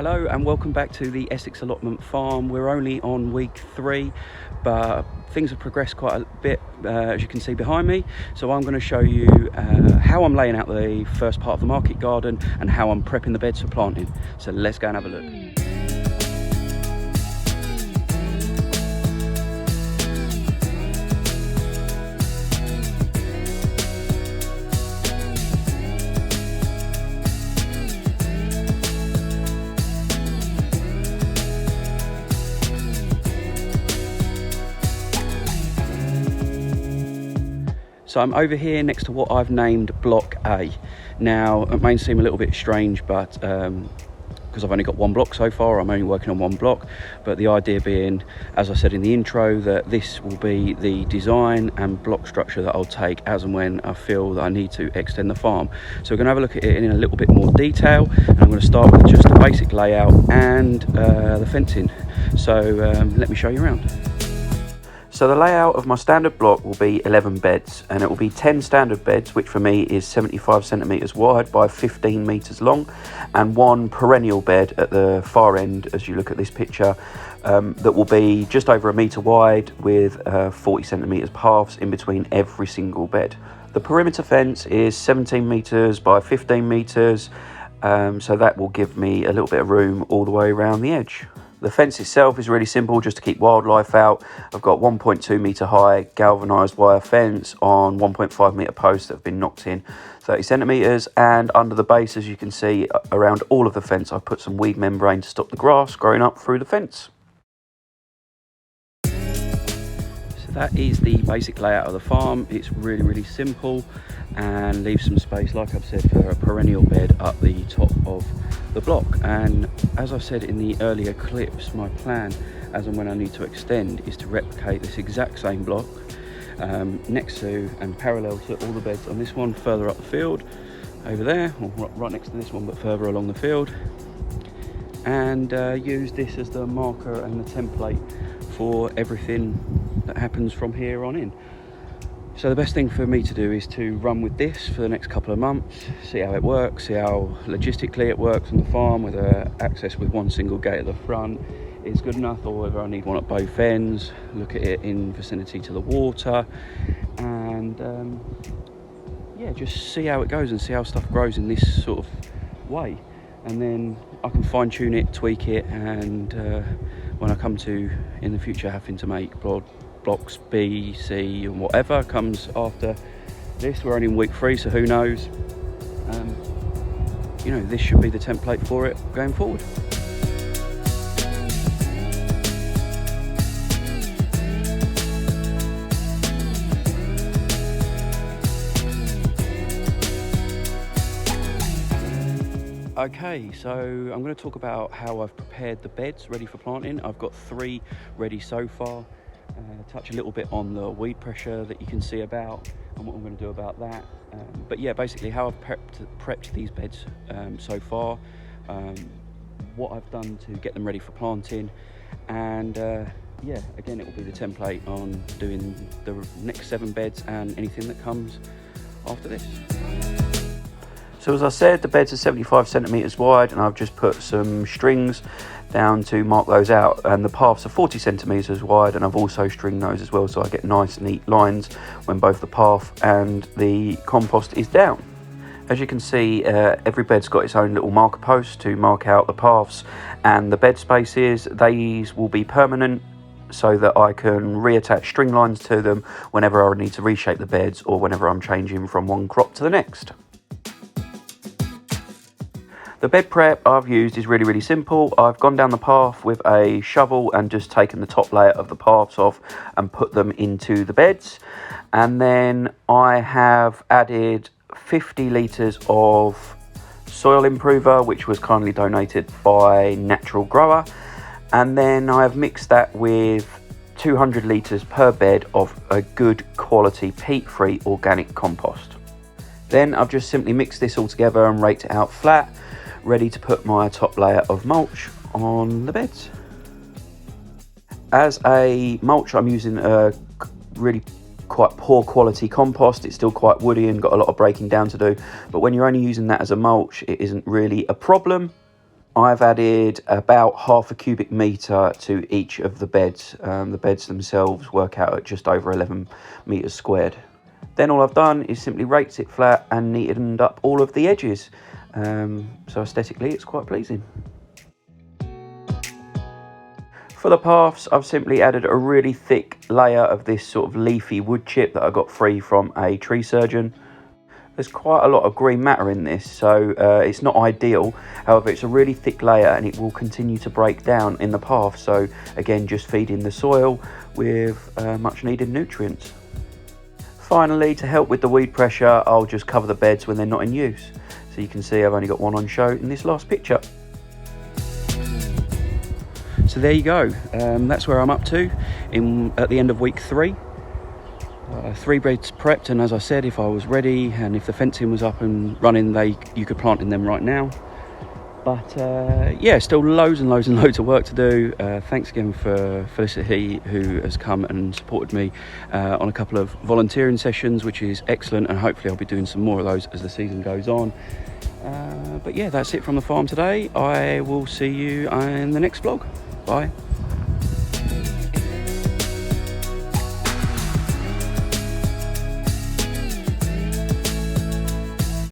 Hello and welcome back to the Essex Allotment farm. We're only on week 3, but things have progressed quite a bit, as you can see behind me. So I'm going to show you how I'm laying out the first part of the market garden and how I'm prepping the beds for planting. So let's go and have a look. So I'm over here next to what I've named Block A. Now, it may seem a little bit strange, but because I've only got one block so far, I'm only working on one block. But the idea being, as I said in the intro, that this will be the design and block structure that I'll take as and when I feel that I need to extend the farm. So we're going to have a look at it in a little bit more detail. And I'm going to start with just a basic layout and the fencing. So let me show you around. So the layout of my standard block will be 11 beds, and it will be 10 standard beds, which for me is 75 centimetres wide by 15 metres long, and one perennial bed at the far end, as you look at this picture, that will be just over 1 metre wide with 40 centimetres paths in between every single bed. The perimeter fence is 17 metres by 15 metres, so that will give me a little bit of room all the way around the edge. The fence itself is really simple, just to keep wildlife out. I've got 1.2 metre high galvanised wire fence on 1.5 metre posts that have been knocked in 30 centimetres, and under the base, as you can see, around all of the fence I've put some weed membrane to stop the grass growing up through the fence. So that is the basic layout of the farm. It's really simple and leaves some space, like I've said, for a perennial bed up the top of the block. And as I said in the earlier clips, my plan as and when I need to extend is to replicate this exact same block next to and parallel to all the beds on this one further up the field over there, or right next to this one but further along the field, and use this as the marker and the template for everything that happens from here on in. So the best thing for me to do is to run with this for the next couple of months, see how it works, see how logistically it works on the farm, whether access with one single gate at the front is good enough or whether I need one at both ends, look at it in vicinity to the water, and yeah, just see how it goes and see how stuff grows in this sort of way. And then I can fine tune it, tweak it, and when I come to, in the future, having to make blocks B, C and whatever comes after this, we're only in week 3, so who knows, you know, this should be the template for it going forward. Okay, so I'm going to talk about how I've prepared the beds ready for planting. I've got 3 ready so far. Touch a little bit on the weed pressure that you can see about and what I'm going to do about that. But yeah, basically how I've prepped these beds so far, what I've done to get them ready for planting, and yeah, again, it will be the template on doing the next 7 beds and anything that comes after this. So as I said, the beds are 75 centimetres wide, and I've just put some strings down to mark those out, and the paths are 40 centimetres wide, and I've also stringed those as well so I get nice neat lines when both the path and the compost is down. As you can see, every bed's got its own little marker post to mark out the paths and the bed spaces. These will be permanent so that I can reattach string lines to them whenever I need to reshape the beds or whenever I'm changing from one crop to the next. The bed prep I've used is really simple. I've gone down the path with a shovel and just taken the top layer of the paths off and put them into the beds. And then I have added 50 litres of soil improver, which was kindly donated by Natural Grower. And then I've mixed that with 200 litres per bed of a good quality peat-free organic compost. Then I've just simply mixed this all together and raked it out flat, ready to put my top layer of mulch on the beds. As a mulch, I'm using a really quite poor quality compost. It's still quite woody and got a lot of breaking down to do, but when you're only using that as a mulch, it isn't really a problem. I've added about half a cubic metre to each of the beds. The beds themselves work out at just over 11 metres squared. Then all I've done is simply raked it flat and neatened up all of the edges. So aesthetically it's quite pleasing. For the paths, I've simply added a really thick layer of this sort of leafy wood chip that I got free from a tree surgeon. There's quite a lot of green matter in this, so it's not ideal. However, it's a really thick layer and it will continue to break down in the path. So again, just feeding the soil with much needed nutrients. Finally, to help with the weed pressure, I'll just cover the beds when they're not in use. So you can see I've only got one on show in this last picture. So there you go. That's where I'm up to at the end of week 3. 3 beds prepped, and as I said, if I was ready and if the fencing was up and running, you could plant in them right now. But yeah, still loads and loads and loads of work to do. Thanks again for Felicity, who has come and supported me on a couple of volunteering sessions, which is excellent, and hopefully I'll be doing some more of those as the season goes on. But yeah, that's it from the farm today. I will see you in the next vlog. Bye.